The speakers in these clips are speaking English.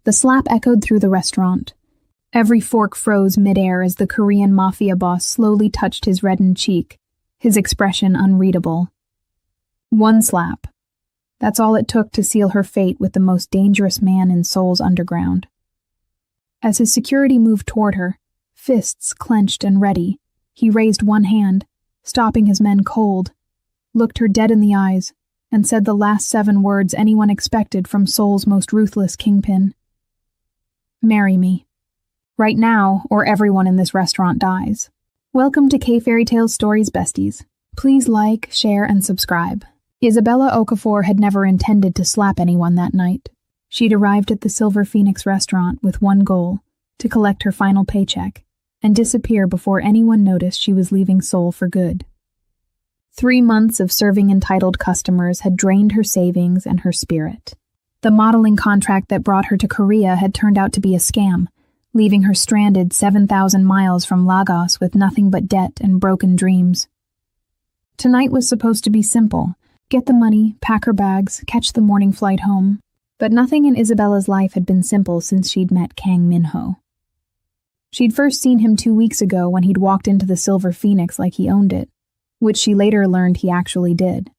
The slap echoed through the restaurant. Every fork froze midair as the Korean Mafia boss slowly touched his reddened cheek, his expression unreadable. One slap. That's all it took to seal her fate with the most dangerous man in Seoul's underground. As his security moved toward her, fists clenched and ready, he raised one hand, stopping his men cold, looked her dead in the eyes, and said the last 7 words anyone expected from Seoul's most ruthless kingpin. Marry me. Right now, or everyone in this restaurant dies. Welcome to K-Fairy Tales Stories Besties. Please like, share, and subscribe. Isabella Okafor had never intended to slap anyone that night. She'd arrived at the Silver Phoenix restaurant with one goal, to collect her final paycheck, and disappear before anyone noticed she was leaving Seoul for good. 3 months of serving entitled customers had drained her savings and her spirit. The modeling contract that brought her to Korea had turned out to be a scam, leaving her stranded 7,000 miles from Lagos with nothing but debt and broken dreams. Tonight was supposed to be simple. Get the money, pack her bags, catch the morning flight home. But nothing in Isabella's life had been simple since she'd met Kang Min-ho. She'd first seen him 2 weeks ago when he'd walked into the Silver Phoenix like he owned it, which she later learned he actually did.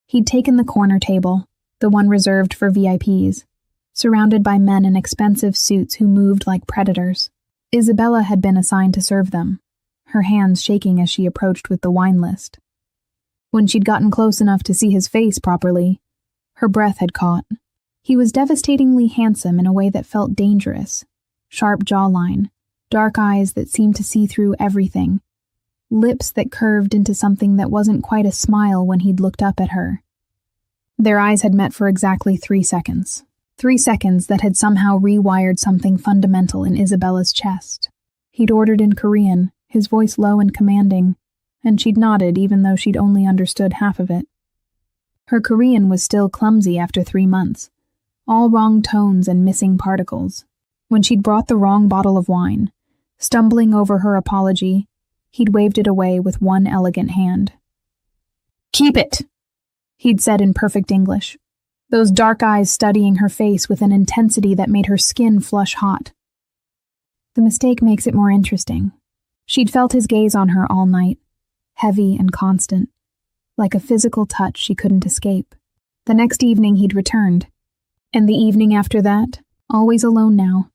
He'd taken the corner table, the one reserved for VIPs, surrounded by men in expensive suits who moved like predators. Isabella had been assigned to serve them, her hands shaking as she approached with the wine list. When she'd gotten close enough to see his face properly, her breath had caught. He was devastatingly handsome in a way that felt dangerous. Sharp jawline, dark eyes that seemed to see through everything, lips that curved into something that wasn't quite a smile when he'd looked up at her. Their eyes had met for exactly 3 seconds. 3 seconds that had somehow rewired something fundamental in Isabella's chest. He'd ordered in Korean, his voice low and commanding, and she'd nodded even though she'd only understood half of it. Her Korean was still clumsy after 3 months, all wrong tones and missing particles. When she'd brought the wrong bottle of wine, stumbling over her apology, he'd waved it away with one elegant hand. "Keep it," he'd said in perfect English, those dark eyes studying her face with an intensity that made her skin flush hot. The mistake makes it more interesting. She'd felt his gaze on her all night, heavy and constant, like a physical touch she couldn't escape. The next evening he'd returned, and the evening after that, always alone now,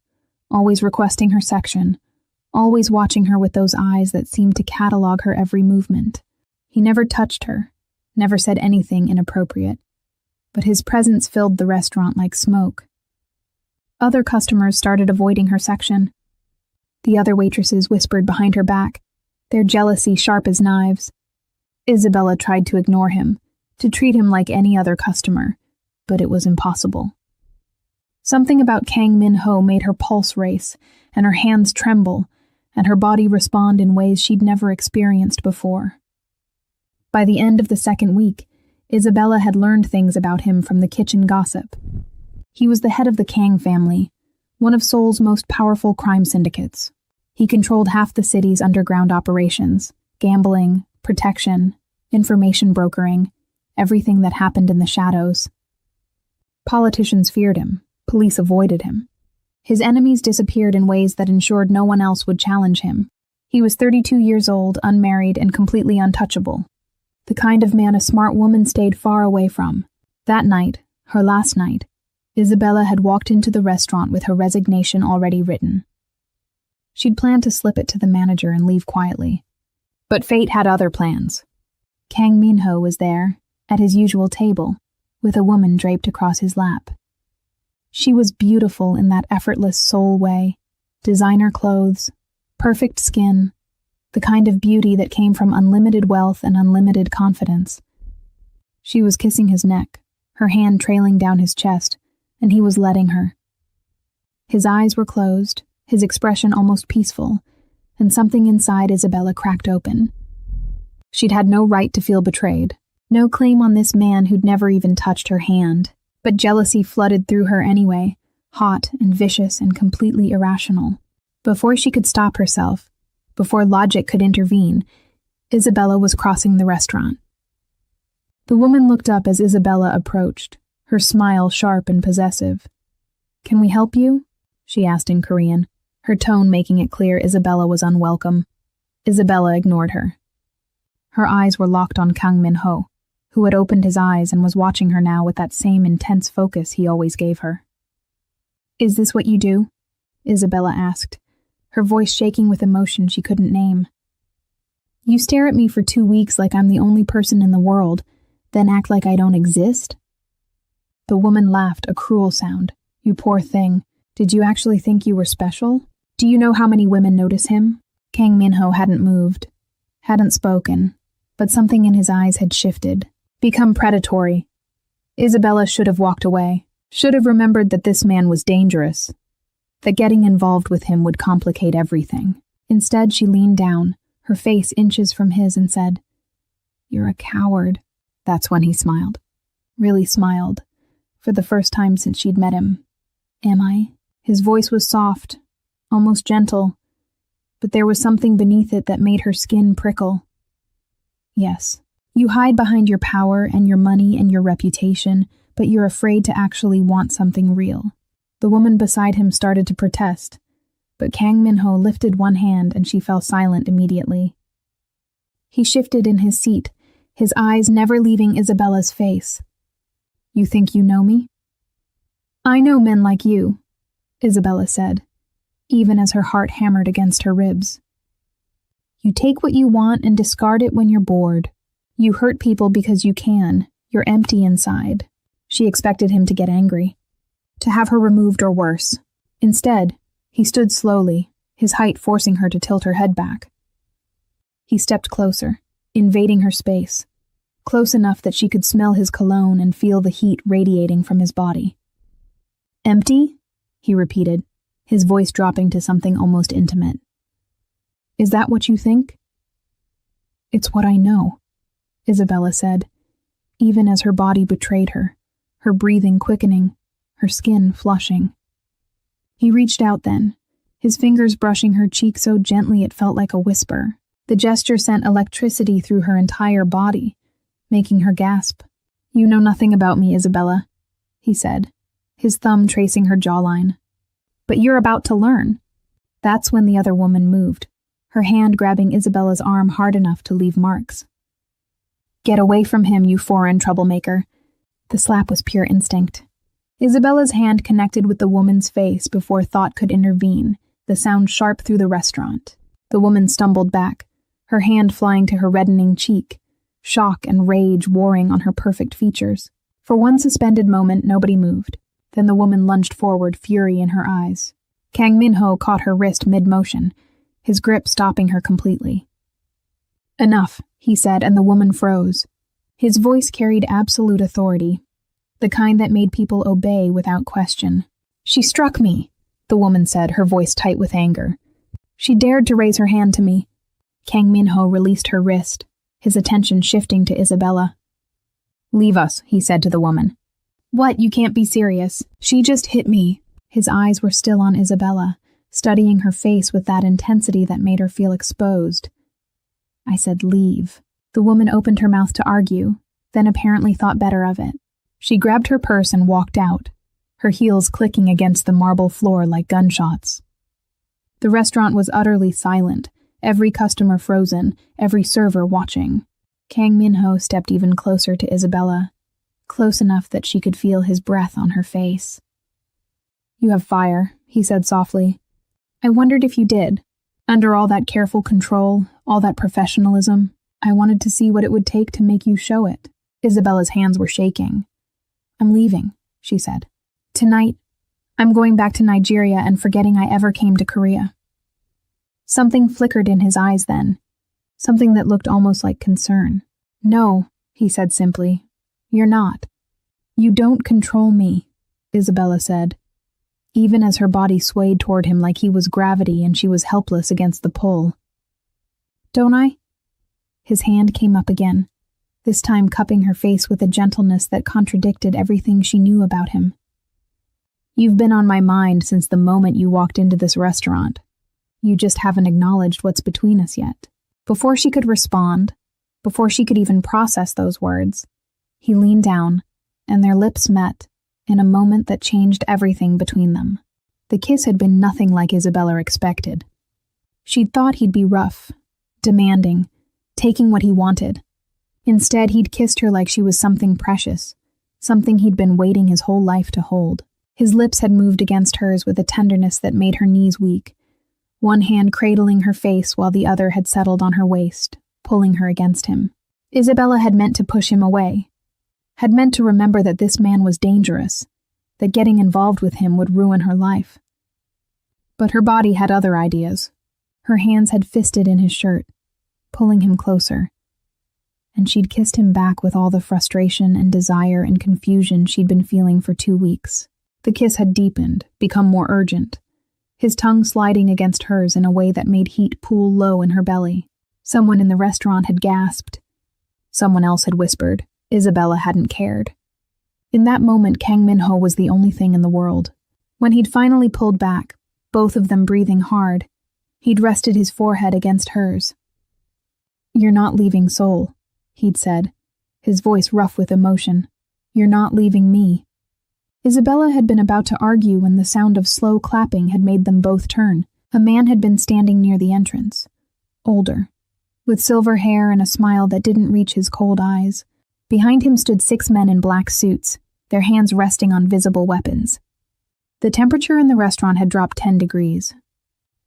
always requesting her section, always watching her with those eyes that seemed to catalog her every movement. He never touched her, never said anything inappropriate, but his presence filled the restaurant like smoke. Other customers started avoiding her section. The other waitresses whispered behind her back, their jealousy sharp as knives. Isabella tried to ignore him, to treat him like any other customer, but it was impossible. Something about Kang Min-ho made her pulse race, and her hands tremble, and her body respond in ways she'd never experienced before. By the end of the 2nd week, Isabella had learned things about him from the kitchen gossip. He was the head of the Kang family, one of Seoul's most powerful crime syndicates. He controlled half the city's underground operations, gambling, protection, information brokering, everything that happened in the shadows. Politicians feared him, police avoided him. His enemies disappeared in ways that ensured no one else would challenge him. He was 32 years old, unmarried, and completely untouchable. The kind of man a smart woman stayed far away from. That night, her last night, Isabella had walked into the restaurant with her resignation already written. She'd planned to slip it to the manager and leave quietly. But fate had other plans. Kang Min-ho was there, at his usual table, with a woman draped across his lap. She was beautiful in that effortless Seoul way, designer clothes, perfect skin, the kind of beauty that came from unlimited wealth and unlimited confidence. She was kissing his neck, her hand trailing down his chest, and he was letting her. His eyes were closed, his expression almost peaceful, and something inside Isabella cracked open. She'd had no right to feel betrayed, no claim on this man who'd never even touched her hand, but jealousy flooded through her anyway, hot and vicious and completely irrational. Before she could stop herself, before logic could intervene, Isabella was crossing the restaurant. The woman looked up as Isabella approached, her smile sharp and possessive. Can we help you? She asked in Korean, her tone making it clear Isabella was unwelcome. Isabella ignored her. Her eyes were locked on Kang Min-ho, who had opened his eyes and was watching her now with that same intense focus he always gave her. Is this what you do? Isabella asked, her voice shaking with emotion she couldn't name. You stare at me for 2 weeks like I'm the only person in the world, then act like I don't exist? The woman laughed, a cruel sound. You poor thing. Did you actually think you were special? Do you know how many women notice him? Kang Min-ho hadn't moved, hadn't spoken, but something in his eyes had shifted, become predatory. Isabella should have walked away, should have remembered that this man was dangerous, that getting involved with him would complicate everything. Instead, she leaned down, her face inches from his, and said, You're a coward. That's when he smiled. Really smiled, for the first time since she'd met him. Am I? His voice was soft, almost gentle, but there was something beneath it that made her skin prickle. Yes, you hide behind your power and your money and your reputation, but you're afraid to actually want something real. The woman beside him started to protest, but Kang Min-ho lifted one hand and she fell silent immediately. He shifted in his seat, his eyes never leaving Isabella's face. You think you know me? I know men like you, Isabella said, even as her heart hammered against her ribs. You take what you want and discard it when you're bored. You hurt people because you can. You're empty inside. She expected him to get angry, to have her removed or worse. Instead, he stood slowly, his height forcing her to tilt her head back. He stepped closer, invading her space, close enough that she could smell his cologne and feel the heat radiating from his body. Empty? He repeated, his voice dropping to something almost intimate. Is that what you think? It's what I know, Isabella said, even as her body betrayed her, her breathing quickening, her skin flushing. He reached out then, his fingers brushing her cheek so gently it felt like a whisper. The gesture sent electricity through her entire body, making her gasp. You know nothing about me, Isabella, he said, his thumb tracing her jawline. But you're about to learn. That's when the other woman moved, her hand grabbing Isabella's arm hard enough to leave marks. Get away from him, you foreign troublemaker. The slap was pure instinct. Isabella's hand connected with the woman's face before thought could intervene, the sound sharp through the restaurant. The woman stumbled back, her hand flying to her reddening cheek, shock and rage warring on her perfect features. For one suspended moment, nobody moved. Then the woman lunged forward, fury in her eyes. Kang Min-ho caught her wrist mid-motion, his grip stopping her completely. Enough, he said, and the woman froze. His voice carried absolute authority, the kind that made people obey without question. She struck me, the woman said, her voice tight with anger. She dared to raise her hand to me. Kang Min-ho released her wrist, his attention shifting to Isabella. Leave us, he said to the woman. What, you can't be serious. She just hit me. His eyes were still on Isabella, studying her face with that intensity that made her feel exposed. I said leave. The woman opened her mouth to argue, then apparently thought better of it. She grabbed her purse and walked out, her heels clicking against the marble floor like gunshots. The restaurant was utterly silent, every customer frozen, every server watching. Kang Min-ho stepped even closer to Isabella, close enough that she could feel his breath on her face. You have fire, he said softly. I wondered if you did. Under all that careful control, all that professionalism, I wanted to see what it would take to make you show it. Isabella's hands were shaking. I'm leaving, she said. Tonight, I'm going back to Nigeria and forgetting I ever came to Korea. Something flickered in his eyes then, something that looked almost like concern. No, he said simply. You're not. You don't control me, Isabella said, even as her body swayed toward him like he was gravity and she was helpless against the pull. Don't I? His hand came up again, this time cupping her face with a gentleness that contradicted everything she knew about him. You've been on my mind since the moment you walked into this restaurant. You just haven't acknowledged what's between us yet. Before she could respond, before she could even process those words, he leaned down, and their lips met, in a moment that changed everything between them. The kiss had been nothing like Isabella expected. She'd thought he'd be rough, demanding, taking what he wanted. Instead, he'd kissed her like she was something precious, something he'd been waiting his whole life to hold. His lips had moved against hers with a tenderness that made her knees weak, one hand cradling her face while the other had settled on her waist, pulling her against him. Isabella had meant to push him away, had meant to remember that this man was dangerous, that getting involved with him would ruin her life. But her body had other ideas. Her hands had fisted in his shirt, pulling him closer, and she'd kissed him back with all the frustration and desire and confusion she'd been feeling for 2 weeks. The kiss had deepened, become more urgent, his tongue sliding against hers in a way that made heat pool low in her belly. Someone in the restaurant had gasped. Someone else had whispered. Isabella hadn't cared. In that moment, Kang Min-ho was the only thing in the world. When he'd finally pulled back, both of them breathing hard, he'd rested his forehead against hers. "You're not leaving Seoul," he'd said, his voice rough with emotion. "You're not leaving me." Isabella had been about to argue when the sound of slow clapping had made them both turn. A man had been standing near the entrance, older, with silver hair and a smile that didn't reach his cold eyes. Behind him stood 6 men in black suits, their hands resting on visible weapons. The temperature in the restaurant had dropped 10 degrees.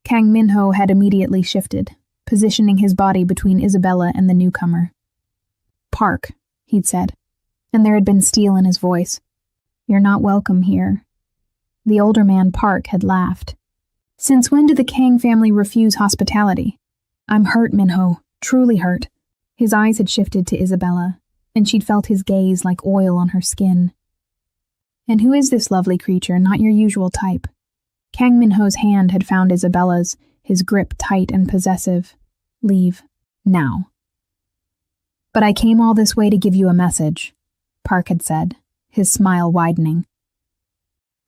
Kang Min-ho had immediately shifted, positioning his body between Isabella and the newcomer. "Park," he'd said, and there had been steel in his voice. "You're not welcome here." The older man, Park, had laughed. "Since when did the Kang family refuse hospitality?" "I'm hurt, Min-ho, truly hurt." His eyes had shifted to Isabella, and she'd felt his gaze like oil on her skin. "And who is this lovely creature, not your usual type?" Kang Min-ho's hand had found Isabella's, his grip tight and possessive. "Leave. Now." "But I came all this way to give you a message," Park had said, his smile widening.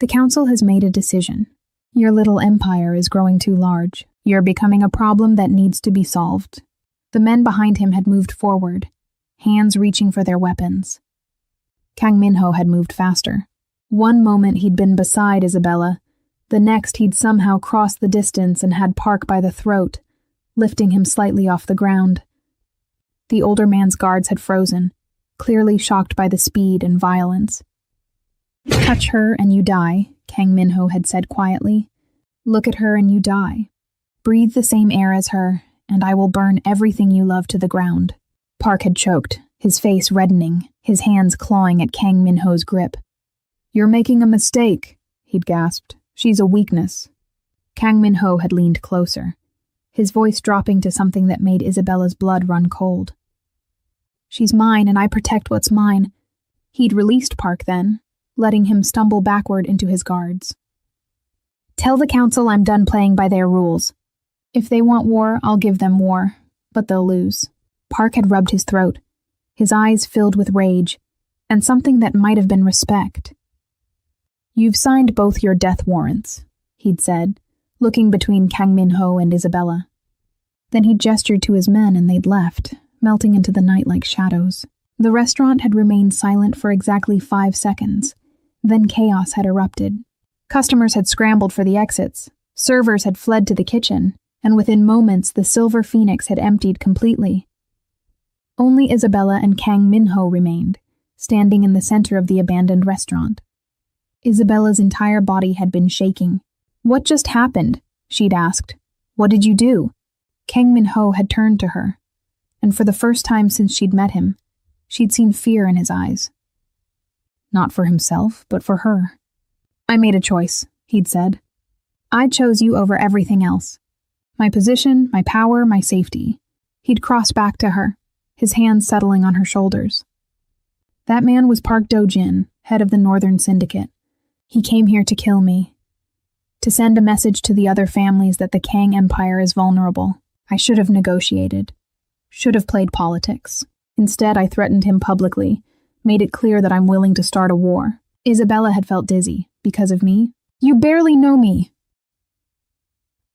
"The council has made a decision. Your little empire is growing too large. You're becoming a problem that needs to be solved." The men behind him had moved forward, hands reaching for their weapons. Kang Min-ho had moved faster. One moment he'd been beside Isabella, the next he'd somehow crossed the distance and had Park by the throat, lifting him slightly off the ground. The older man's guards had frozen, clearly shocked by the speed and violence. "Touch her and you die," Kang Min-ho had said quietly. "Look at her and you die. Breathe the same air as her, and I will burn everything you love to the ground." Park had choked, his face reddening, his hands clawing at Kang Min-ho's grip. "You're making a mistake," he'd gasped. "She's a weakness." Kang Min-ho had leaned closer, his voice dropping to something that made Isabella's blood run cold. "She's mine, and I protect what's mine." He'd released Park then, letting him stumble backward into his guards. "Tell the council I'm done playing by their rules. If they want war, I'll give them war, but they'll lose." Park had rubbed his throat, his eyes filled with rage, and something that might have been respect. "You've signed both your death warrants," he'd said, looking between Kang Min-ho and Isabella. Then he gestured to his men and they'd left, melting into the night like shadows. The restaurant had remained silent for exactly 5 seconds. Then chaos had erupted. Customers had scrambled for the exits, servers had fled to the kitchen, and within moments the Silver Phoenix had emptied completely. Only Isabella and Kang Min-ho remained, standing in the center of the abandoned restaurant. Isabella's entire body had been shaking. "What just happened?" she'd asked. "What did you do?" Kang Min-ho had turned to her, and for the first time since she'd met him, she'd seen fear in his eyes. Not for himself, but for her. "I made a choice," he'd said. "I chose you over everything else. My position, my power, my safety." He'd crossed back to her, his hands settling on her shoulders. "That man was Park Do-jin, head of the Northern Syndicate. He came here to kill me, to send a message to the other families that the Kang Empire is vulnerable. I should have negotiated, should have played politics. Instead, I threatened him publicly, made it clear that I'm willing to start a war." Isabella had felt dizzy, because of me. "You barely know me."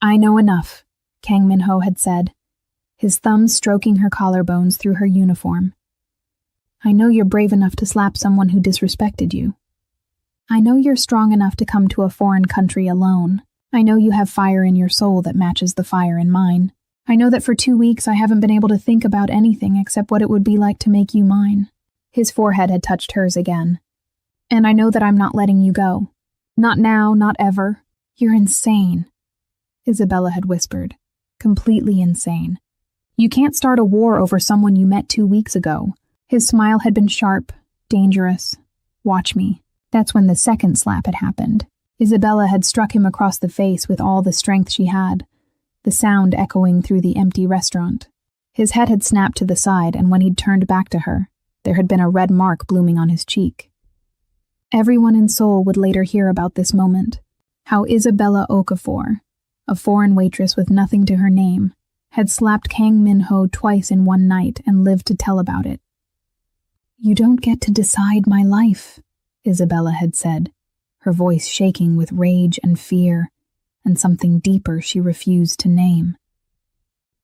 "I know enough," Kang Min-ho had said, his thumbs stroking her collarbones through her uniform. "I know you're brave enough to slap someone who disrespected you. I know you're strong enough to come to a foreign country alone. I know you have fire in your soul that matches the fire in mine. I know that for 2 weeks I haven't been able to think about anything except what it would be like to make you mine." His forehead had touched hers again. "And I know that I'm not letting you go. Not now, not ever. You're insane," Isabella had whispered. "Completely insane. You can't start a war over someone you met 2 weeks ago." His smile had been sharp, dangerous. "Watch me." That's when the second slap had happened. Isabella had struck him across the face with all the strength she had, the sound echoing through the empty restaurant. His head had snapped to the side, and when he'd turned back to her, there had been a red mark blooming on his cheek. Everyone in Seoul would later hear about this moment, how Isabella Okafor, a foreign waitress with nothing to her name, had slapped Kang Min-ho twice in one night and lived to tell about it. "You don't get to decide my life," Isabella had said, her voice shaking with rage and fear, and something deeper she refused to name.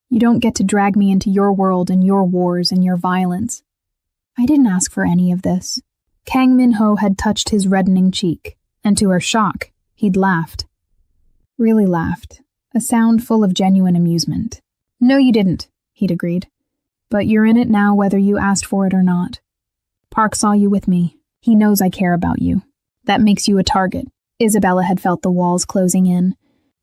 "You don't get to drag me into your world and your wars and your violence. I didn't ask for any of this." Kang Min-ho had touched his reddening cheek, and to her shock, he'd laughed. Really laughed, a sound full of genuine amusement. "No, you didn't," he'd agreed. "But you're in it now whether you asked for it or not. Park saw you with me. He knows I care about you. That makes you a target." Isabella had felt the walls closing in.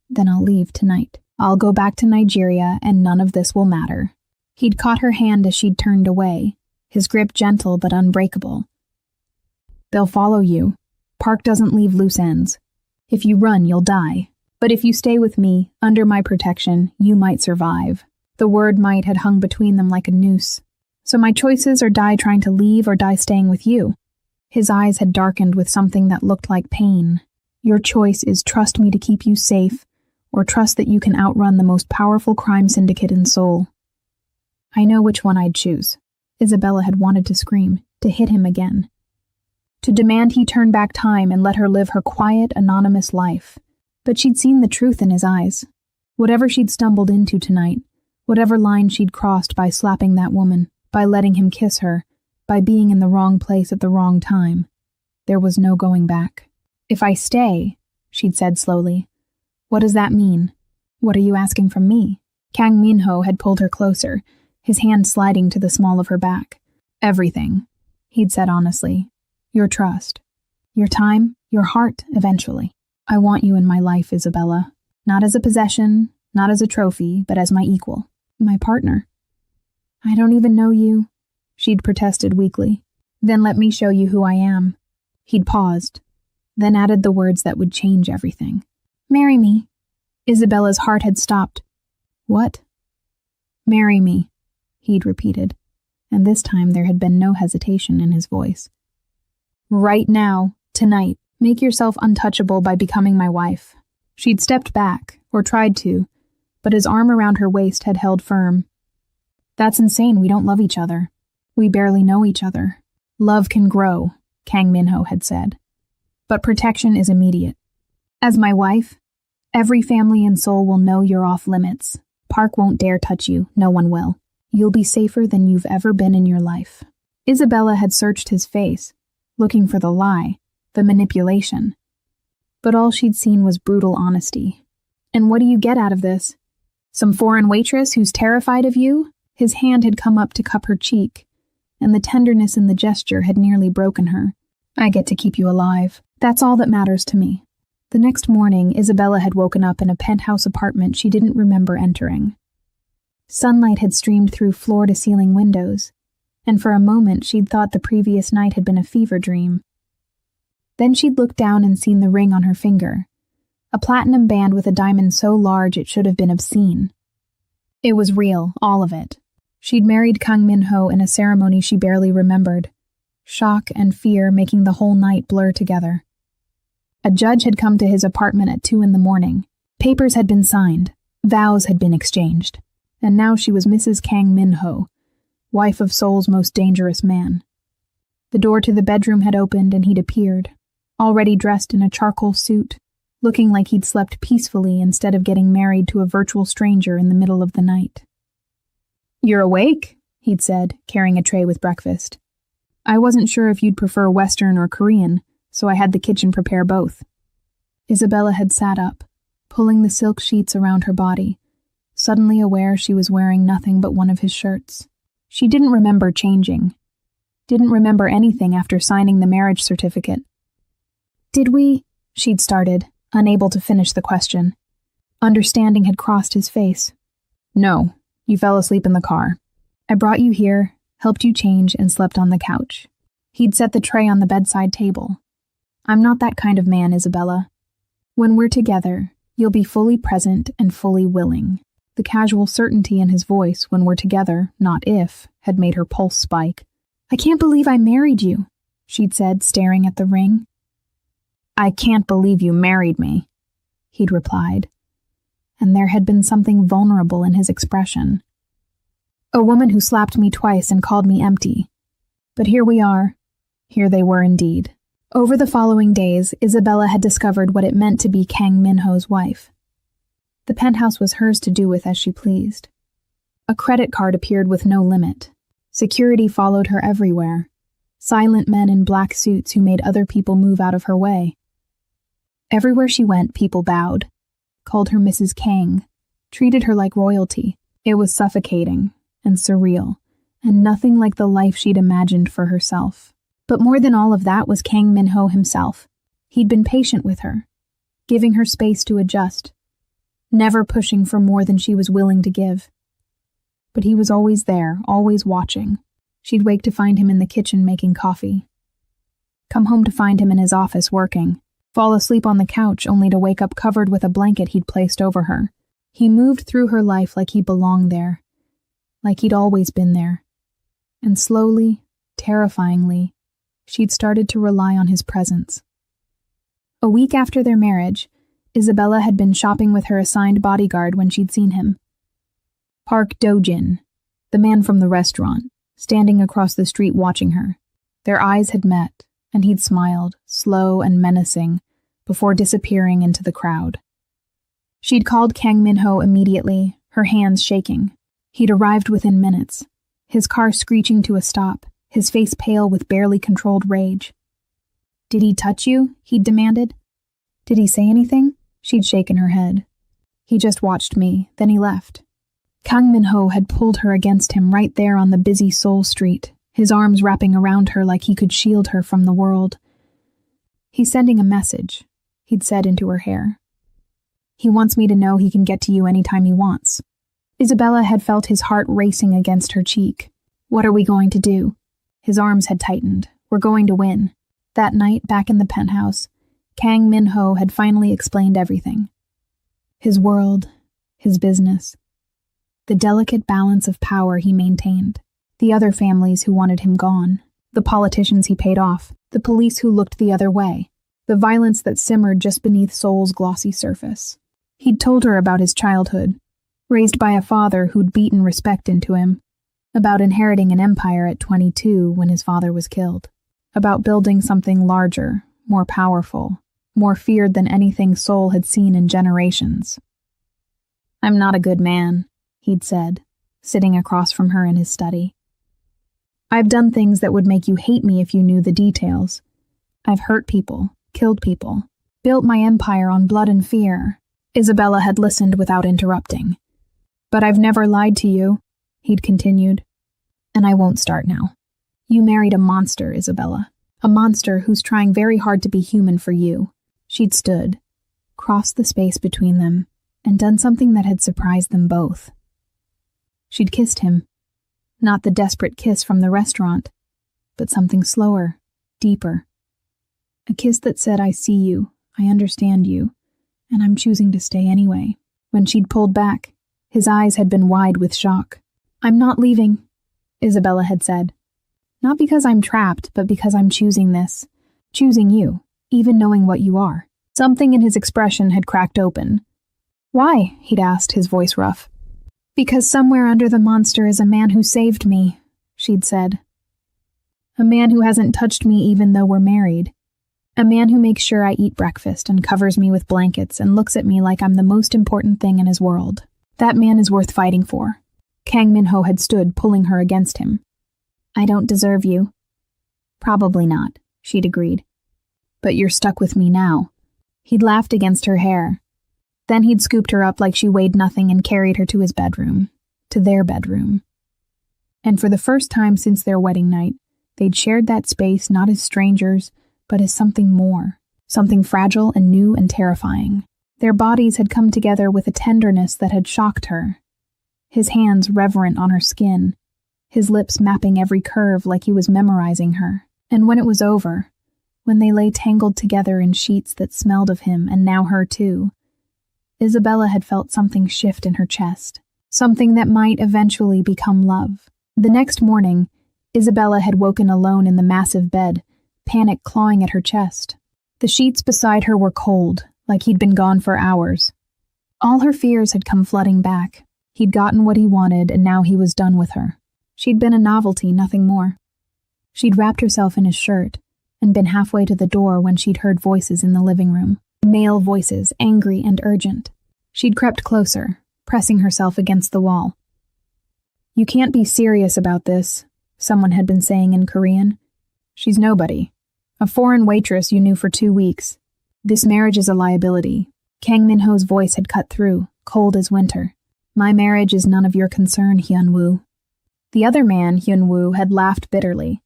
"Then I'll leave tonight. I'll go back to Nigeria, and none of this will matter." He'd caught her hand as she'd turned away, his grip gentle but unbreakable. "They'll follow you. Park doesn't leave loose ends. If you run, you'll die. But if you stay with me, under my protection, you might survive." The word might had hung between them like a noose. "So my choices are die trying to leave or die staying with you." His eyes had darkened with something that looked like pain. "Your choice is trust me to keep you safe, or trust that you can outrun the most powerful crime syndicate in Seoul." "I know which one I'd choose." Isabella had wanted to scream, to hit him again, to demand he turn back time and let her live her quiet, anonymous life. But she'd seen the truth in his eyes. Whatever she'd stumbled into tonight, whatever line she'd crossed by slapping that woman, by letting him kiss her, by being in the wrong place at the wrong time, there was no going back. "If I stay," she'd said slowly, "what does that mean? What are you asking from me?" Kang Min-ho had pulled her closer, his hand sliding to the small of her back. "Everything," he'd said honestly. "Your trust. Your time, your heart, eventually. I want you in my life, Isabella. Not as a possession, not as a trophy, but as my equal, my partner." "I don't even know you," she'd protested weakly. "Then let me show you who I am." He'd paused, then added the words that would change everything. "Marry me." Isabella's heart had stopped. "What?" "Marry me," he'd repeated, and this time there had been no hesitation in his voice. "Right now, tonight, make yourself untouchable by becoming my wife." She'd stepped back, or tried to, but his arm around her waist had held firm. "That's insane, we don't love each other. We barely know each other. Love can grow," Kang Min-ho had said. "But protection is immediate. As my wife, every family in Seoul will know you're off limits. Park won't dare touch you, no one will. You'll be safer than you've ever been in your life." Isabella had searched his face, looking for the lie, the manipulation. But all she'd seen was brutal honesty. "And what do you get out of this? Some foreign waitress who's terrified of you?" His hand had come up to cup her cheek, and the tenderness in the gesture had nearly broken her. "I get to keep you alive. That's all that matters to me." The next morning, Isabella had woken up in a penthouse apartment she didn't remember entering. Sunlight had streamed through floor-to-ceiling windows, and for a moment she'd thought the previous night had been a fever dream. Then she'd looked down and seen the ring on her finger, a platinum band with a diamond so large it should have been obscene. It was real, all of it. She'd married Kang Min-ho in a ceremony she barely remembered, shock and fear making the whole night blur together. A judge had come to his apartment at 2 a.m. Papers had been signed, vows had been exchanged, and now she was Mrs. Kang Min-ho, wife of Seoul's most dangerous man. The door to the bedroom had opened and he'd appeared, already dressed in a charcoal suit, looking like he'd slept peacefully instead of getting married to a virtual stranger in the middle of the night. "You're awake," he'd said, carrying a tray with breakfast. "I wasn't sure if you'd prefer Western or Korean, so I had the kitchen prepare both. Isabella had sat up, pulling the silk sheets around her body, suddenly aware she was wearing nothing but one of his shirts. She didn't remember changing. Didn't remember anything after signing the marriage certificate. Did we? She'd started, unable to finish the question. Understanding had crossed his face. No, you fell asleep in the car. I brought you here, helped you change, and slept on the couch. He'd set the tray on the bedside table. I'm not that kind of man, Isabella. When we're together, you'll be fully present and fully willing. The casual certainty in his voice when we're together, not if, had made her pulse spike. I can't believe I married you, she'd said, staring at the ring. I can't believe you married me, he'd replied, and there had been something vulnerable in his expression. A woman who slapped me twice and called me empty. But here we are. Here they were indeed. Over the following days, Isabella had discovered what it meant to be Kang Min-ho's wife. The penthouse was hers to do with as she pleased. A credit card appeared with no limit. Security followed her everywhere. Silent men in black suits who made other people move out of her way. Everywhere she went, people bowed, called her Mrs. Kang, treated her like royalty. It was suffocating and surreal, and nothing like the life she'd imagined for herself. But more than all of that was Kang Min-ho himself. He'd been patient with her, giving her space to adjust, never pushing for more than she was willing to give. But he was always there, always watching. She'd wake to find him in the kitchen making coffee. Come home to find him in his office working. Fall asleep on the couch only to wake up covered with a blanket he'd placed over her. He moved through her life like he belonged there, like he'd always been there. And slowly, terrifyingly, she'd started to rely on his presence. A week after their marriage, Isabella had been shopping with her assigned bodyguard when she'd seen him. Park Do-jin, the man from the restaurant, standing across the street watching her. Their eyes had met, and he'd smiled, slow and menacing, before disappearing into the crowd. She'd called Kang Min-ho immediately, her hands shaking. He'd arrived within minutes, his car screeching to a stop, his face pale with barely controlled rage. Did he touch you? He'd demanded. Did he say anything? She'd shaken her head. He just watched me, then he left. Kang Min-ho had pulled her against him right there on the busy Seoul street, his arms wrapping around her like he could shield her from the world. He's sending a message, he'd said into her hair. He wants me to know he can get to you anytime he wants. Isabella had felt his heart racing against her cheek. What are we going to do? His arms had tightened. We're going to win. That night, back in the penthouse, Kang Min-ho had finally explained everything. His world, his business, the delicate balance of power he maintained, the other families who wanted him gone, the politicians he paid off, the police who looked the other way, the violence that simmered just beneath Seoul's glossy surface. He'd told her about his childhood, raised by a father who'd beaten respect into him, about inheriting an empire at 22 when his father was killed, about building something larger, more powerful, more feared than anything Seoul had seen in generations. I'm not a good man, he'd said, sitting across from her in his study. I've done things that would make you hate me if you knew the details. I've hurt people, killed people, built my empire on blood and fear. Isabella had listened without interrupting. But I've never lied to you, he'd continued. And I won't start now. You married a monster, Isabella. A monster who's trying very hard to be human for you. She'd stood, crossed the space between them, and done something that had surprised them both. She'd kissed him. Not the desperate kiss from the restaurant, but something slower, deeper. A kiss that said, I see you, I understand you, and I'm choosing to stay anyway. When she'd pulled back, his eyes had been wide with shock. I'm not leaving, Isabella had said. Not because I'm trapped, but because I'm choosing this. Choosing you, even knowing what you are. Something in his expression had cracked open. Why? He'd asked, his voice rough. Because somewhere under the monster is a man who saved me, she'd said. A man who hasn't touched me even though we're married. A man who makes sure I eat breakfast and covers me with blankets and looks at me like I'm the most important thing in his world. That man is worth fighting for. Kang Min-ho had stood, pulling her against him. I don't deserve you. Probably not, she'd agreed. But you're stuck with me now. He'd laughed against her hair. Then he'd scooped her up like she weighed nothing and carried her to his bedroom. To their bedroom. And for the first time since their wedding night, they'd shared that space not as strangers, but as something more. Something fragile and new and terrifying. Their bodies had come together with a tenderness that had shocked her. His hands reverent on her skin, his lips mapping every curve like he was memorizing her. And when it was over, when they lay tangled together in sheets that smelled of him and now her too, Isabella had felt something shift in her chest, something that might eventually become love. The next morning, Isabella had woken alone in the massive bed, panic clawing at her chest. The sheets beside her were cold, like he'd been gone for hours. All her fears had come flooding back. He'd gotten what he wanted, and now he was done with her. She'd been a novelty, nothing more. She'd wrapped herself in his shirt, and been halfway to the door when she'd heard voices in the living room. Male voices, angry and urgent. She'd crept closer, pressing herself against the wall. "You can't be serious about this," someone had been saying in Korean. "She's nobody. A foreign waitress you knew for 2 weeks. This marriage is a liability." Kang Min-ho's voice had cut through, cold as winter. "My marriage is none of your concern, Hyun-woo." The other man, Hyun-woo, had laughed bitterly.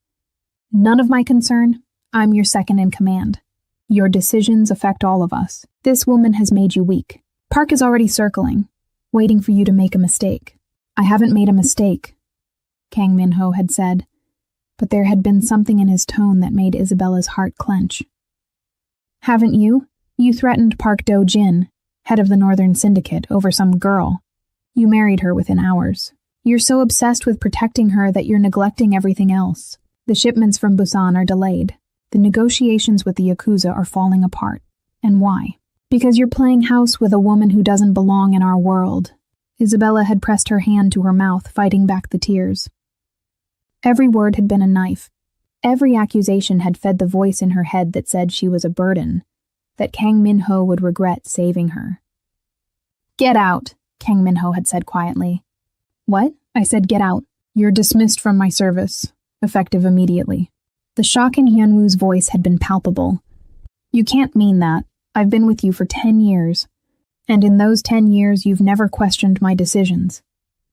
"None of my concern? I'm your second in command. Your decisions affect all of us. This woman has made you weak. Park is already circling, waiting for you to make a mistake." "I haven't made a mistake," Kang Min-ho had said, but there had been something in his tone that made Isabella's heart clench. "Haven't you? You threatened Park Do-jin, head of the Northern Syndicate, over some girl. You married her within hours. You're so obsessed with protecting her that you're neglecting everything else. The shipments from Busan are delayed. The negotiations with the Yakuza are falling apart. And why? Because you're playing house with a woman who doesn't belong in our world." Isabella had pressed her hand to her mouth, fighting back the tears. Every word had been a knife. Every accusation had fed the voice in her head that said she was a burden, that Kang Min-ho would regret saving her. "Get out," Kang Min-ho had said quietly. "What?" I said, "Get out. You're dismissed from my service, effective immediately." The shock in Hyun-woo's voice had been palpable. "You can't mean that. I've been with you for 10 years. And in those 10 years, you've never questioned my decisions.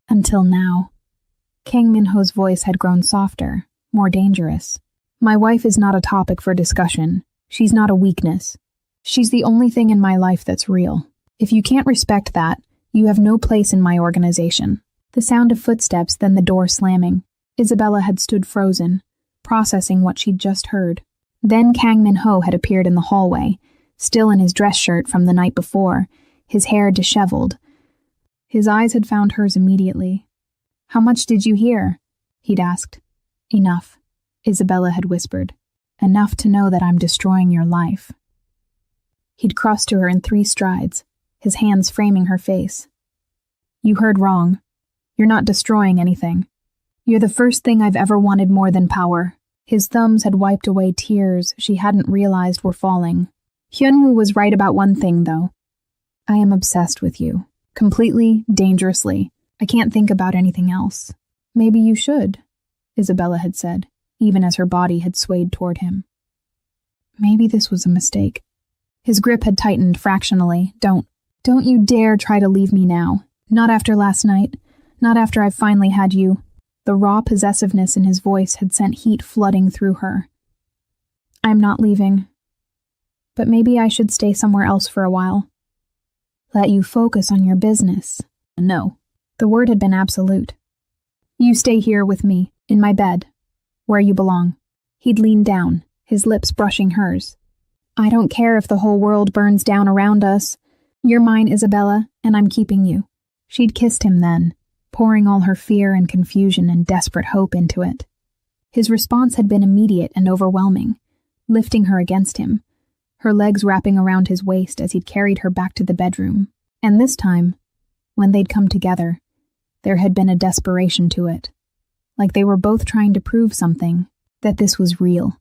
Until now." Kang Min-ho's voice had grown softer, more dangerous. "My wife is not a topic for discussion. She's not a weakness. She's the only thing in my life that's real. If you can't respect that, you have no place in my organization." The sound of footsteps, then the door slamming. Isabella had stood frozen, processing what she'd just heard. Then Kang Min-ho had appeared in the hallway, still in his dress shirt from the night before, his hair disheveled. His eyes had found hers immediately. "How much did you hear?" he'd asked. "Enough," Isabella had whispered. "Enough to know that I'm destroying your life." He'd crossed to her in 3 strides, his hands framing her face. "You heard wrong. You're not destroying anything. You're the first thing I've ever wanted more than power." His thumbs had wiped away tears she hadn't realized were falling. Hyun-woo was right about one thing, though. "I am obsessed with you. Completely, dangerously. I can't think about anything else." "Maybe you should," Isabella had said, even as her body had swayed toward him. Maybe this was a mistake. His grip had tightened fractionally. Don't you dare try to leave me now. Not after last night. Not after I've finally had you." The raw possessiveness in his voice had sent heat flooding through her. "I'm not leaving. But maybe I should stay somewhere else for a while. Let you focus on your business." "No." The word had been absolute. "You stay here with me, in my bed, where you belong." He'd leaned down, his lips brushing hers. "I don't care if the whole world burns down around us. You're mine, Isabella, and I'm keeping you." She'd kissed him then, pouring all her fear and confusion and desperate hope into it. His response had been immediate and overwhelming, lifting her against him, her legs wrapping around his waist as he'd carried her back to the bedroom. And this time, when they'd come together, there had been a desperation to it, like they were both trying to prove something, that this was real,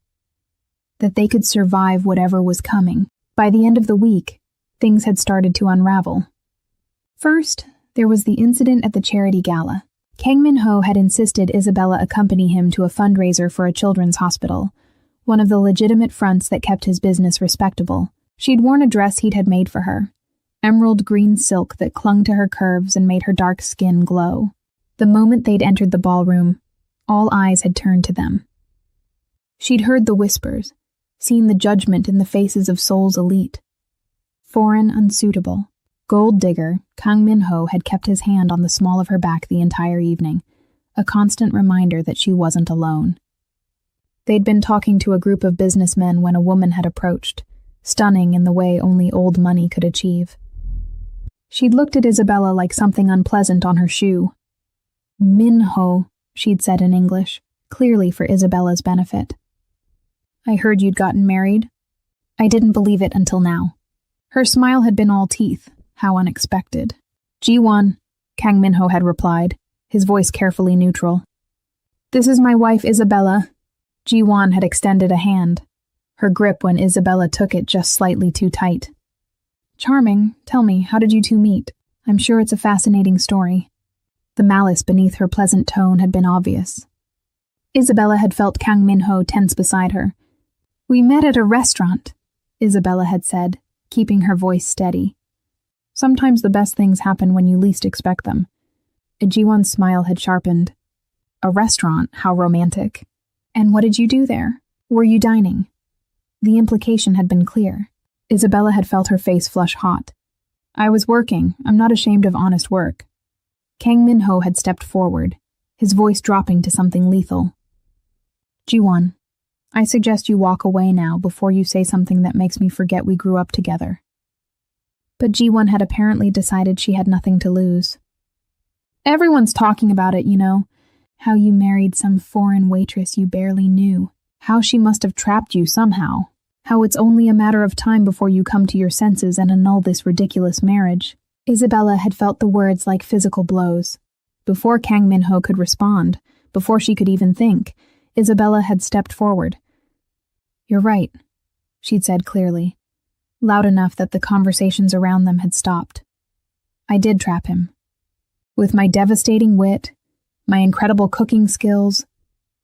that they could survive whatever was coming. By the end of the week, things had started to unravel. First, there was the incident at the charity gala. Kang Min-ho had insisted Isabella accompany him to a fundraiser for a children's hospital, one of the legitimate fronts that kept his business respectable. She'd worn a dress he'd had made for her, emerald green silk that clung to her curves and made her dark skin glow. The moment they'd entered the ballroom, all eyes had turned to them. She'd heard the whispers, seen the judgment in the faces of Seoul's elite. Foreign, unsuitable, gold digger, Kang Min-ho had kept his hand on the small of her back the entire evening, a constant reminder that she wasn't alone. They'd been talking to a group of businessmen when a woman had approached, stunning in the way only old money could achieve. She'd looked at Isabella like something unpleasant on her shoe. Min-ho, she'd said in English, clearly for Isabella's benefit. I heard you'd gotten married. I didn't believe it until now. Her smile had been all teeth. How unexpected. Ji-won, Kang Min-ho had replied, his voice carefully neutral. This is my wife, Isabella. Ji-won had extended a hand, her grip when Isabella took it just slightly too tight. Charming, tell me, how did you two meet? I'm sure it's a fascinating story. The malice beneath her pleasant tone had been obvious. Isabella had felt Kang Min-ho tense beside her. We met at a restaurant, Isabella had said, keeping her voice steady. Sometimes the best things happen when you least expect them. Ji-won's smile had sharpened. A restaurant, how romantic. And what did you do there? Were you dining? The implication had been clear. Isabella had felt her face flush hot. I was working. I'm not ashamed of honest work. Kang Min-ho had stepped forward, his voice dropping to something lethal. Ji-won, I suggest you walk away now before you say something that makes me forget we grew up together. But Ji-won had apparently decided she had nothing to lose. Everyone's talking about it, you know. How you married some foreign waitress you barely knew. How she must have trapped you somehow. How it's only a matter of time before you come to your senses and annul this ridiculous marriage. Isabella had felt the words like physical blows. Before Kang Min-ho could respond, before she could even think, Isabella had stepped forward. You're right, she'd said clearly, loud enough that the conversations around them had stopped. I did trap him. With my devastating wit, my incredible cooking skills,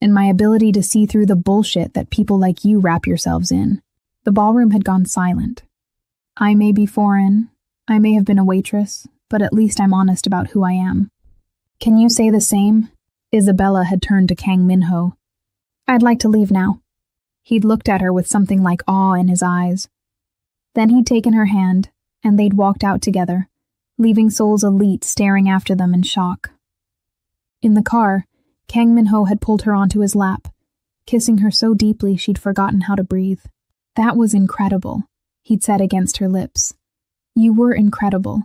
and my ability to see through the bullshit that people like you wrap yourselves in. The ballroom had gone silent. I may be foreign, I may have been a waitress, but at least I'm honest about who I am. Can you say the same? Isabella had turned to Kang Min-ho. I'd like to leave now. He'd looked at her with something like awe in his eyes. Then he'd taken her hand, and they'd walked out together, leaving Seoul's elite staring after them in shock. In the car, Kang Min-ho had pulled her onto his lap, kissing her so deeply she'd forgotten how to breathe. That was incredible, he'd said against her lips. You were incredible.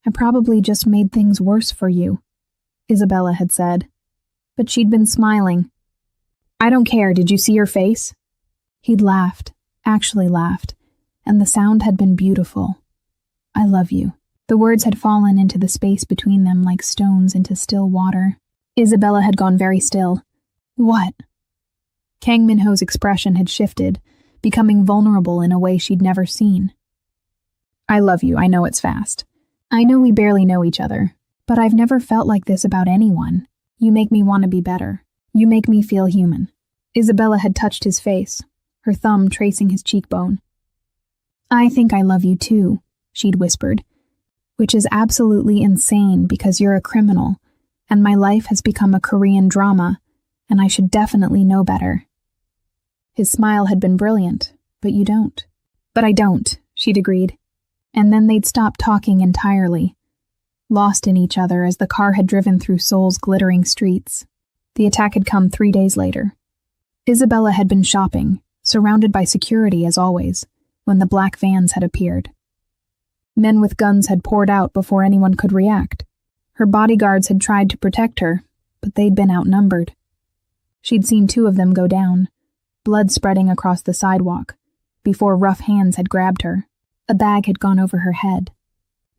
I probably just made things worse for you, Isabella had said. But she'd been smiling. I don't care, did you see her face? He'd laughed, actually laughed, and the sound had been beautiful. I love you. The words had fallen into the space between them like stones into still water. Isabella had gone very still. What? Kang Min-ho's expression had shifted, becoming vulnerable in a way she'd never seen. I love you, I know it's fast. I know we barely know each other, but I've never felt like this about anyone. You make me want to be better. You make me feel human. Isabella had touched his face, her thumb tracing his cheekbone. I think I love you too, she'd whispered, which is absolutely insane because you're a criminal, and my life has become a Korean drama, and I should definitely know better. His smile had been brilliant, but you don't. But I don't, she'd agreed. And then they'd stopped talking entirely, lost in each other as the car had driven through Seoul's glittering streets. The attack had come 3 days later. Isabella had been shopping, surrounded by security as always, when the black vans had appeared. Men with guns had poured out before anyone could react. Her bodyguards had tried to protect her, but they'd been outnumbered. She'd seen 2 of them go down, blood spreading across the sidewalk, before rough hands had grabbed her. A bag had gone over her head.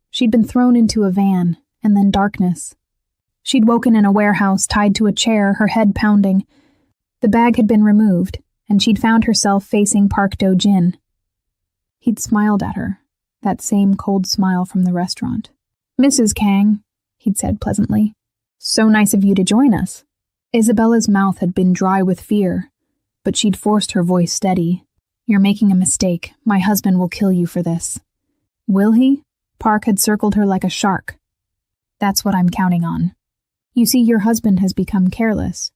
She'd been thrown into a van, and then darkness. She'd woken in a warehouse tied to a chair, her head pounding. The bag had been removed, and she'd found herself facing Park Do-jin. He'd smiled at her, that same cold smile from the restaurant. Mrs. Kang, he'd said pleasantly. So nice of you to join us. Isabella's mouth had been dry with fear, but she'd forced her voice steady. "You're making a mistake. My husband will kill you for this." "Will he?" Park had circled her like a shark. "That's what I'm counting on. You see, your husband has become careless.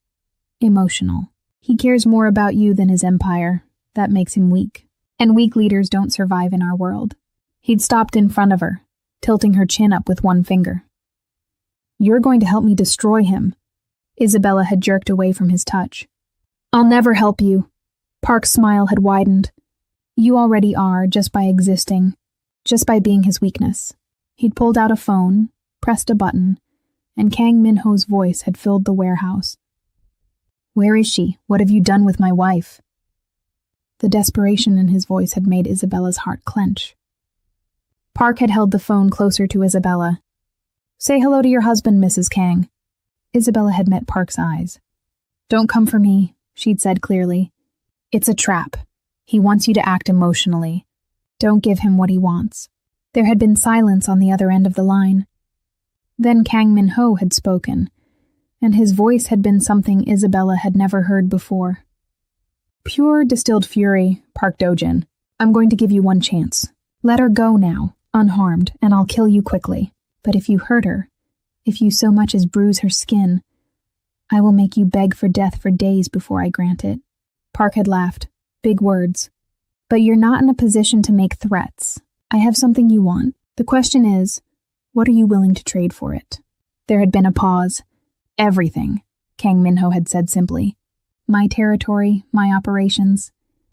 Emotional. He cares more about you than his empire. That makes him weak. And weak leaders don't survive in our world." He'd stopped in front of her, tilting her chin up with one finger. "You're going to help me destroy him." Isabella had jerked away from his touch. "I'll never help you." Park's smile had widened. "You already are, just by existing, just by being his weakness." He'd pulled out a phone, pressed a button, and Kang Min-ho's voice had filled the warehouse. "Where is she? What have you done with my wife?" The desperation in his voice had made Isabella's heart clench. Park had held the phone closer to Isabella. "Say hello to your husband, Mrs. Kang." Isabella had met Park's eyes. "Don't come for me," she'd said clearly. "It's a trap. He wants you to act emotionally. Don't give him what he wants." There had been silence on the other end of the line. Then Kang Min-ho had spoken, and his voice had been something Isabella had never heard before. "Pure distilled fury, Park Dojin. I'm going to give you one chance. Let her go now, unharmed, and I'll kill you quickly. But if you hurt her, if you so much as bruise her skin, I will make you beg for death for days before I grant it." Park had laughed. Big words. "But you're not in a position to make threats. I have something you want. The question is, what are you willing to trade for it?" There had been a pause. "Everything," Kang Min-ho had said simply. "My territory, my operations,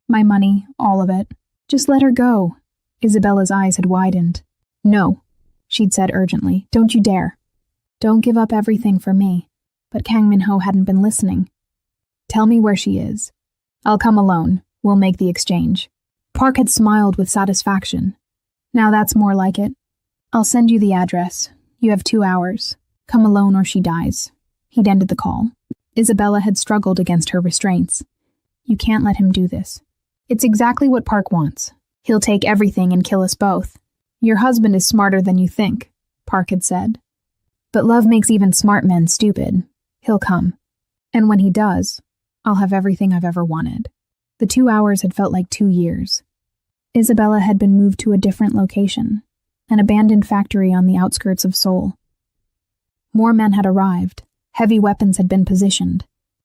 my money, all of it. Just let her go." Isabella's eyes had widened. "No," she'd said urgently. "Don't you dare. Don't give up everything for me." But Kang Min-ho hadn't been listening. "Tell me where she is. I'll come alone. We'll make the exchange." Park had smiled with satisfaction. "Now that's more like it. I'll send you the address. You have 2 hours. Come alone or she dies." He'd ended the call. Isabella had struggled against her restraints. "You can't let him do this. It's exactly what Park wants. He'll take everything and kill us both." "Your husband is smarter than you think," Park had said. "But love makes even smart men stupid. He'll come. And when he does, I'll have everything I've ever wanted." The 2 hours had felt like 2 years. Isabella had been moved to a different location, an abandoned factory on the outskirts of Seoul. More men had arrived. Heavy weapons had been positioned.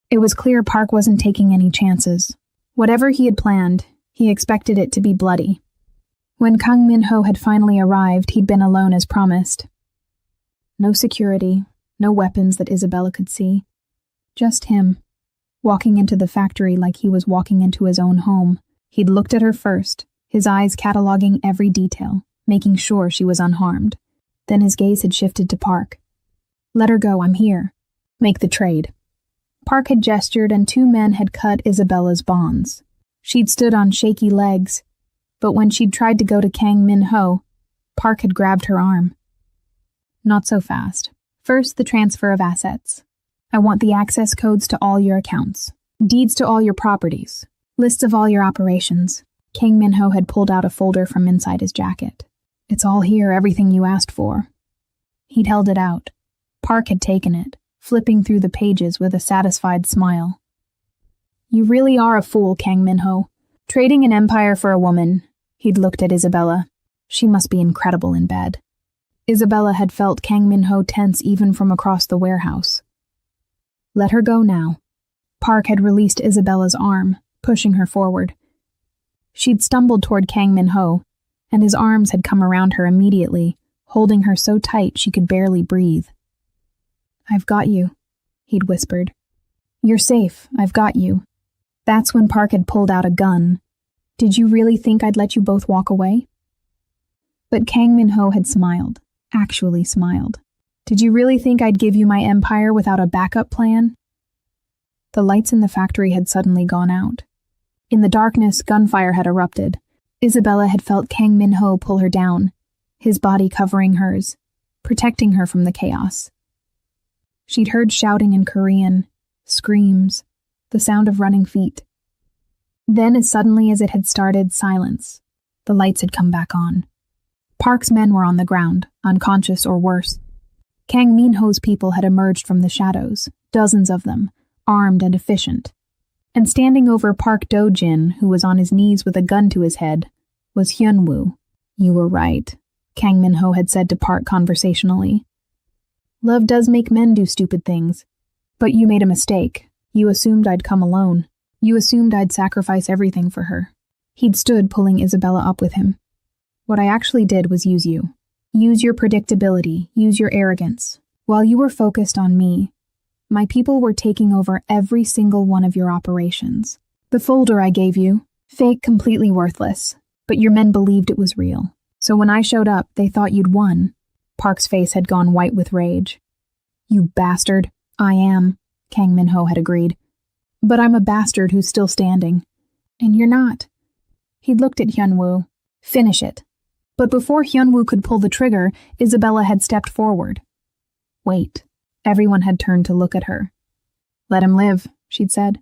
It was clear Park wasn't taking any chances. Whatever he had planned, he expected it to be bloody. When Kang Min-ho had finally arrived, he'd been alone as promised. No security, no weapons that Isabella could see. Just him, walking into the factory like he was walking into his own home. He'd looked at her first, his eyes cataloging every detail, making sure she was unharmed. Then his gaze had shifted to Park. "Let her go, I'm here. Make the trade." Park had gestured and 2 men had cut Isabella's bonds. She'd stood on shaky legs, but when she'd tried to go to Kang Min-ho, Park had grabbed her arm. "Not so fast. First, the transfer of assets. I want the access codes to all your accounts, deeds to all your properties, lists of all your operations." Kang Min-ho had pulled out a folder from inside his jacket. "It's all here, everything you asked for." He'd held it out. Park had taken it, flipping through the pages with a satisfied smile. "You really are a fool, Kang Min-ho. Trading an empire for a woman." He'd looked at Isabella. She must be incredible in bed. Isabella had felt Kang Min-ho tense even from across the warehouse. "Let her go now." Park had released Isabella's arm, pushing her forward. She'd stumbled toward Kang Min-ho, and his arms had come around her immediately, holding her so tight she could barely breathe. "I've got you," he'd whispered. "You're safe, I've got you." That's when Park had pulled out a gun. "Did you really think I'd let you both walk away?" But Kang Min-ho had smiled, actually smiled. "Did you really think I'd give you my empire without a backup plan?" The lights in the factory had suddenly gone out. In the darkness, gunfire had erupted. Isabella had felt Kang Min-ho pull her down, his body covering hers, protecting her from the chaos. She'd heard shouting in Korean, screams, the sound of running feet. Then, as suddenly as it had started, silence. The lights had come back on. Park's men were on the ground, unconscious or worse. Kang Min-ho's people had emerged from the shadows, dozens of them, armed and efficient. And standing over Park Do-jin, who was on his knees with a gun to his head, was Hyun-woo. You were right, Kang Min-ho had said to Park conversationally. Love does make men do stupid things. But you made a mistake. You assumed I'd come alone. You assumed I'd sacrifice everything for her. He'd stood pulling Isabella up with him. What I actually did was use you. Use your predictability, use your arrogance. While you were focused on me, my people were taking over every single one of your operations. The folder I gave you, fake, completely worthless, but your men believed it was real. So when I showed up, they thought you'd won. Park's face had gone white with rage. You bastard. I am, Kang Min-ho had agreed. But I'm a bastard who's still standing. And you're not. He'd looked at Hyun-woo. Finish it. But before Hyun-woo could pull the trigger, Isabella had stepped forward. Wait. Everyone had turned to look at her. Let him live, she'd said.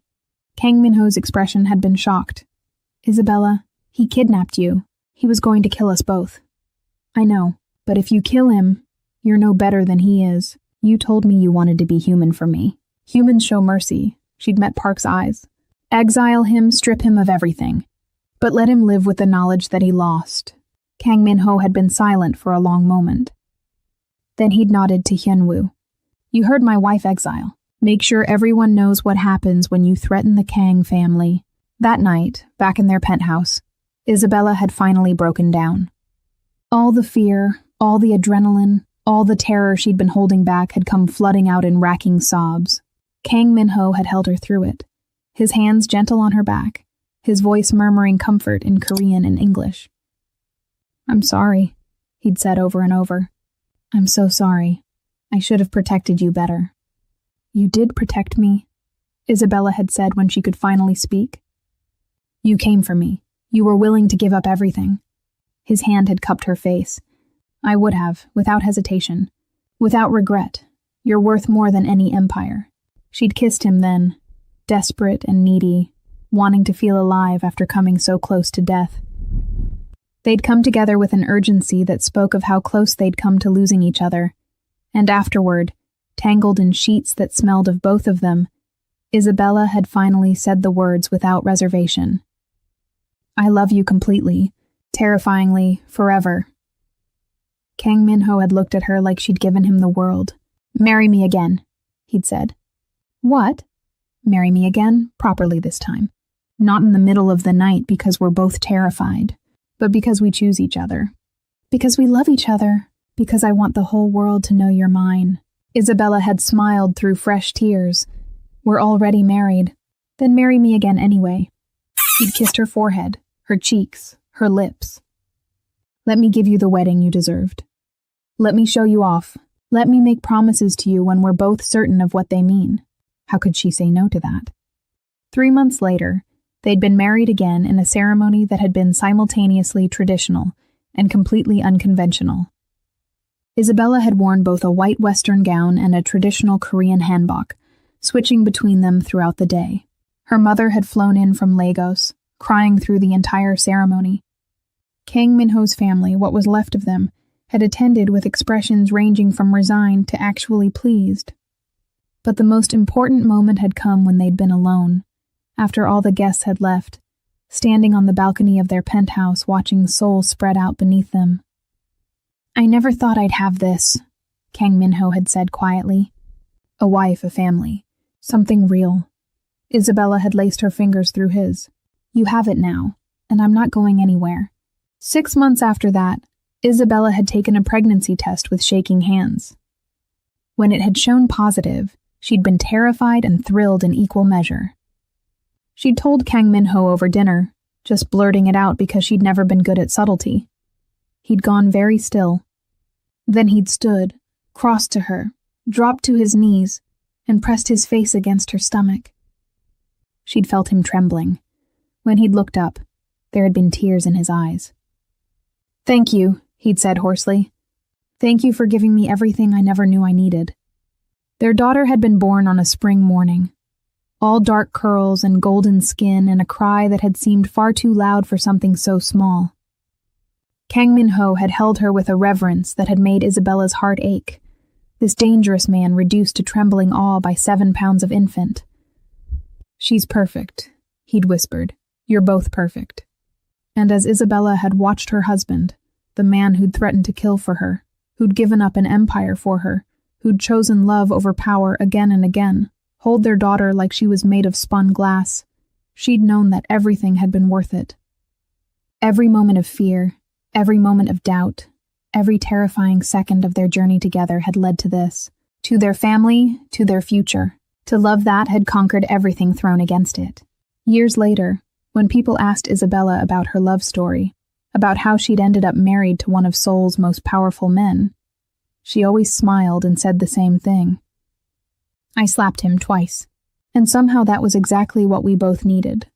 Kang Min-ho's expression had been shocked. Isabella, he kidnapped you. He was going to kill us both. I know, but if you kill him, you're no better than he is. You told me you wanted to be human for me. Humans show mercy. She'd met Park's eyes. Exile him, strip him of everything. But let him live with the knowledge that he lost. Kang Min-ho had been silent for a long moment. Then he'd nodded to Hyun-woo. You heard my wife exile. Make sure everyone knows what happens when you threaten the Kang family. That night, back in their penthouse, Isabella had finally broken down. All the fear, all the adrenaline, all the terror she'd been holding back had come flooding out in racking sobs. Kang Min-ho had held her through it, his hands gentle on her back, his voice murmuring comfort in Korean and English. I'm sorry, he'd said over and over. I'm so sorry. I should have protected you better. You did protect me, Isabella had said when she could finally speak. You came for me. You were willing to give up everything. His hand had cupped her face. I would have, without hesitation, without regret. You're worth more than any empire. She'd kissed him then, desperate and needy, wanting to feel alive after coming so close to death. They'd come together with an urgency that spoke of how close they'd come to losing each other, and afterward, tangled in sheets that smelled of both of them, Isabella had finally said the words without reservation. I love you completely, terrifyingly, forever. Kang Min-ho had looked at her like she'd given him the world. Marry me again, he'd said. What? Marry me again, properly this time. Not in the middle of the night because we're both terrified, but because we choose each other. Because we love each other. Because I want the whole world to know you're mine. Isabella had smiled through fresh tears. We're already married. Then marry me again anyway. He'd kissed her forehead, her cheeks, her lips. Let me give you the wedding you deserved. Let me show you off. Let me make promises to you when we're both certain of what they mean. How could she say no to that? 3 months later, they'd been married again in a ceremony that had been simultaneously traditional and completely unconventional. Isabella had worn both a white Western gown and a traditional Korean hanbok, switching between them throughout the day. Her mother had flown in from Lagos, crying through the entire ceremony. Kang Min-ho's family, what was left of them, had attended with expressions ranging from resigned to actually pleased. But the most important moment had come when they'd been alone, after all the guests had left, standing on the balcony of their penthouse watching Seoul spread out beneath them. I never thought I'd have this, Kang Min-ho had said quietly. A wife, a family, something real. Isabella had laced her fingers through his. You have it now, and I'm not going anywhere. 6 months after that, Isabella had taken a pregnancy test with shaking hands. When it had shown positive, she'd been terrified and thrilled in equal measure. She'd told Kang Min-ho over dinner, just blurting it out because she'd never been good at subtlety. He'd gone very still. Then he'd stood, crossed to her, dropped to his knees, and pressed his face against her stomach. She'd felt him trembling. When he'd looked up, there had been tears in his eyes. Thank you, he'd said hoarsely. Thank you for giving me everything I never knew I needed. Their daughter had been born on a spring morning. All dark curls and golden skin and a cry that had seemed far too loud for something so small. Kang Min-ho had held her with a reverence that had made Isabella's heart ache, this dangerous man reduced to trembling awe by 7 pounds of infant. "She's perfect," he'd whispered. "You're both perfect." And as Isabella had watched her husband, the man who'd threatened to kill for her, who'd given up an empire for her, who'd chosen love over power again and again, hold their daughter like she was made of spun glass, she'd known that everything had been worth it. Every moment of fear, every moment of doubt, every terrifying second of their journey together had led to this, to their family, to their future, to love that had conquered everything thrown against it. Years later, when people asked Isabella about her love story, about how she'd ended up married to one of Seoul's most powerful men, she always smiled and said the same thing. "I slapped him twice, and somehow that was exactly what we both needed.